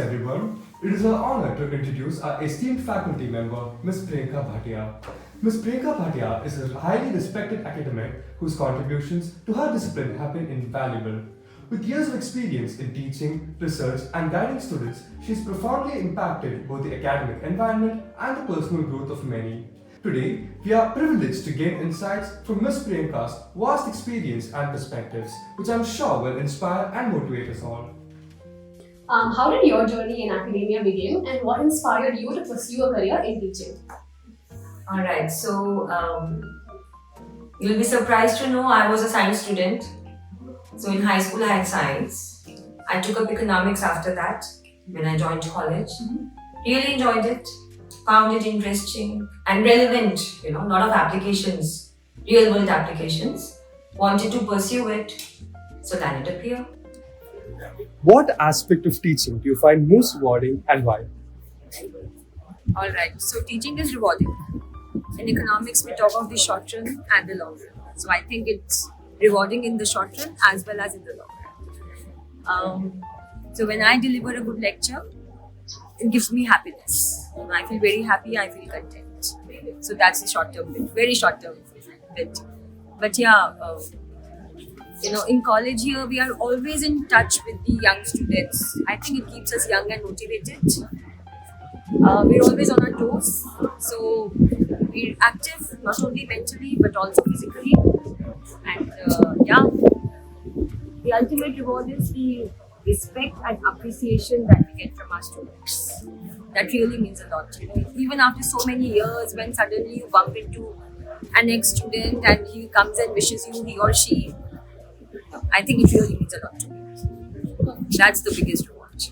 everyone. It is our honor to introduce our esteemed faculty member, Ms. Priyanka Bhatia. Ms. Priyanka Bhatia is a highly respected academic whose contributions to her discipline have been invaluable. With years of experience in teaching, research, and guiding students, she has profoundly impacted both the academic environment and the personal growth of many. Today, we are privileged to gain insights from Ms. Priyanka's vast experience and perspectives, which I'm sure will inspire and motivate us all. How did your journey in academia begin and what inspired you to pursue a career in teaching? Alright, you'll be surprised to know I was a science student. So in high school I had science. I took up economics after that when I joined college. Really enjoyed it, found it interesting and relevant, lot of applications, real world applications. Wanted to pursue it, so landed up here. What aspect of teaching do you find most rewarding and why? Alright, so teaching is rewarding. In economics, we talk of the short run and the long run. So I think it's rewarding in the short run as well as in the long run. So when I deliver a good lecture, it gives me happiness. I feel very happy, I feel content. So that's the short term bit, very short term bit. But yeah, in college here, we are always in touch with the young students. I think it keeps us young and motivated. We're always on our toes. So we're active, not only mentally, but also physically. And the ultimate reward is the respect and appreciation that we get from our students. That really means a lot. Even after so many years, when suddenly you bump into an ex-student and he comes and wishes you, he or she, I think it really means a lot to me. That's the biggest reward.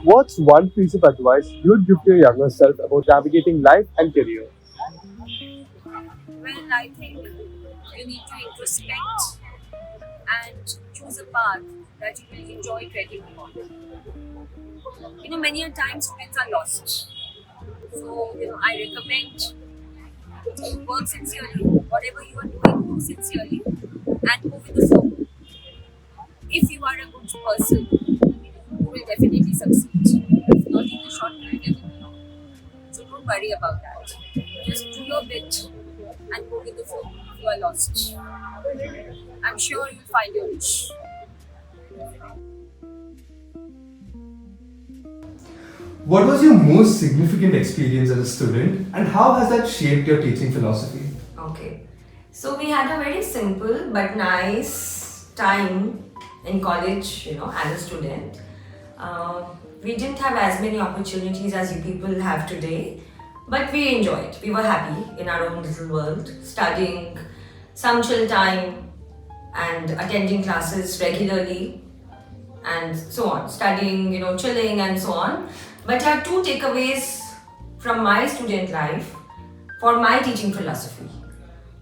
What's one piece of advice you would give to your younger self about navigating life and career? Well, I think you need to introspect and choose a path that you will enjoy treading upon. Many a times students are lost. So, I recommend work sincerely, whatever you are doing, do sincerely and move with the flow. If you are a good person, you will definitely succeed. If not in the short run, definitely not. So don't worry about that. Just do your bit and go with the flow. If you are lost, I'm sure you'll find your niche. What was your most significant experience as a student and how has that shaped your teaching philosophy? Okay. So we had a very simple but nice time in college, as a student. We didn't have as many opportunities as you people have today, but we enjoyed. We were happy in our own little world, studying, some chill time and attending classes regularly and so on, studying, chilling and so on. But I have two takeaways from my student life for my teaching philosophy.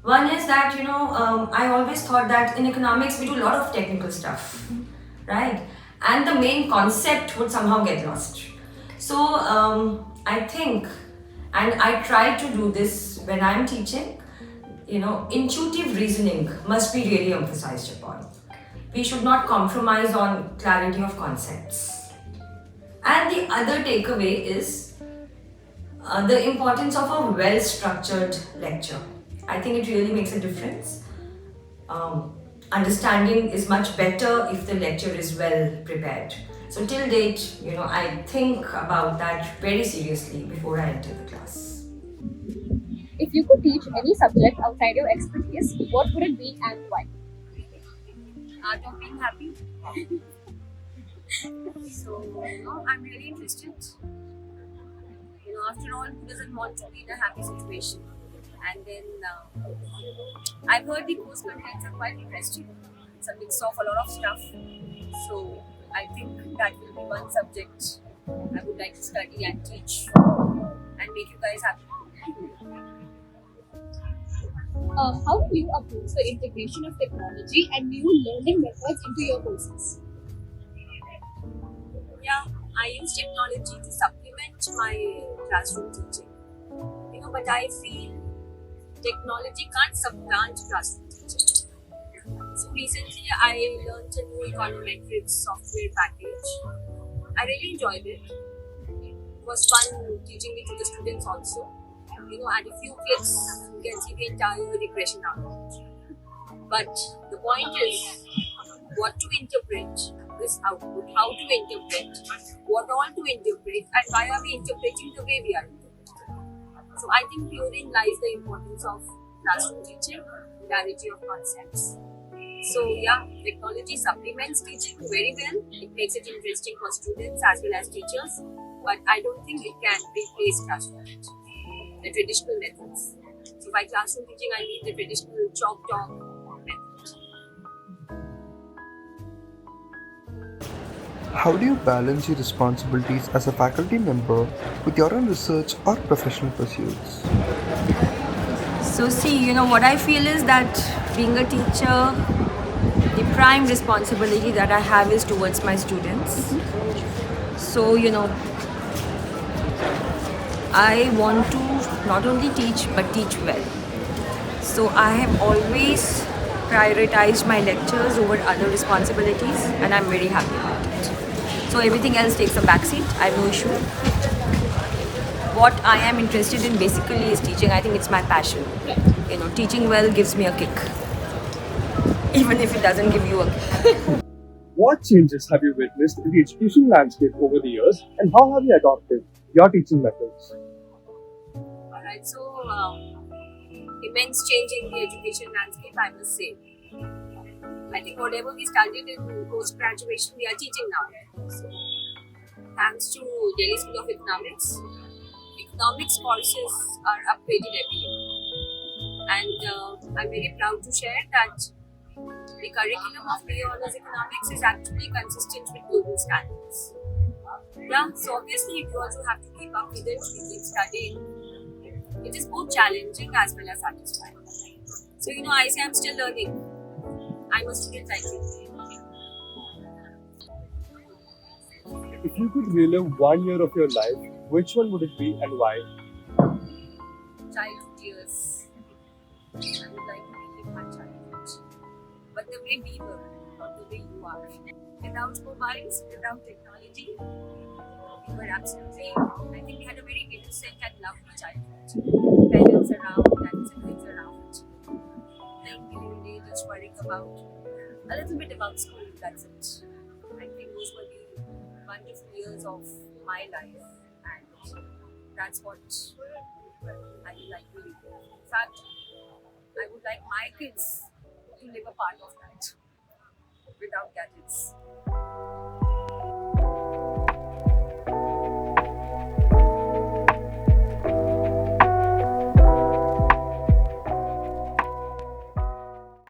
One is that, I always thought that in economics we do a lot of technical stuff, right? And the main concept would somehow get lost. So I think, and I try to do this when I'm teaching, intuitive reasoning must be really emphasized upon. We should not compromise on clarity of concepts. And the other takeaway is the importance of a well-structured lecture. I think it really makes a difference. Understanding is much better if the lecture is well prepared. So till date, I think about that very seriously before I enter the class. If you could teach any subject outside your expertise, what would it be and why? Art of being happy. So, I'm really interested. After all, who doesn't want to be in a happy situation? And then I've heard the course contents are quite interesting. It's a mix of a lot of stuff. So I think that will be one subject I would like to study and teach and make you guys happy. How do you approach the integration of technology and new learning methods into your courses? Yeah, I use technology to supplement my classroom teaching. But I feel technology can't supplant classroom teaching. So recently I learned a new econometrics software package I really enjoyed it. It was fun teaching it to the students also. You know, and a few clicks, you can see the entire regression output. But the point is, what to interpret this output, how to interpret, what all to interpret, and why are we interpreting the way we are interpreting. So I think herein lies the importance of classroom teaching, clarity of concepts. So yeah, technology supplements teaching very well. It makes it interesting for students as well as teachers. But I don't think it can replace classroom teaching, the traditional methods. So by classroom teaching, I mean the traditional chalk talk method. How do you balance your responsibilities as a faculty member with your own research or professional pursuits? So see, you know what I feel is that being a teacher, the prime responsibility that I have is towards my students. So you know, I want to not only teach but teach well. So I have always prioritized my lectures over other responsibilities, and I'm very happy about it. So everything else takes a backseat. I have no issue. What I am interested in basically is teaching. I think it's my passion. You know, teaching well gives me a kick, even if it doesn't give you a kick. What changes have you witnessed in the education landscape over the years, and how have you adopted your teaching methods? Alright, so immense change in the education landscape, I must say. I think whatever we studied in post graduation, we are teaching now. So, thanks to Delhi School of Economics, economics courses are upgraded every year. And I'm very proud to share that the curriculum of BA Honours Economics is actually consistent with global standards. Yeah, so obviously you also have to keep up with it, we keep studying. It is both challenging as well as satisfying. So you know, I say I'm still learning. I'm a student like you. If you could relive 1 year of your life, which one would it be and why? Childhood years. I would like to relive my childhood. But the way we were, not the way you are. Without mobiles, without technology, we were absolutely, I think we had a very innocent and lovely childhood. Parents around, and siblings around. Playing during the day, just worrying about a little bit about school, that's it. I think those were the wonderful years of my life, and that's what I would like to live. In fact, I would like my kids to live a part of that without gadgets.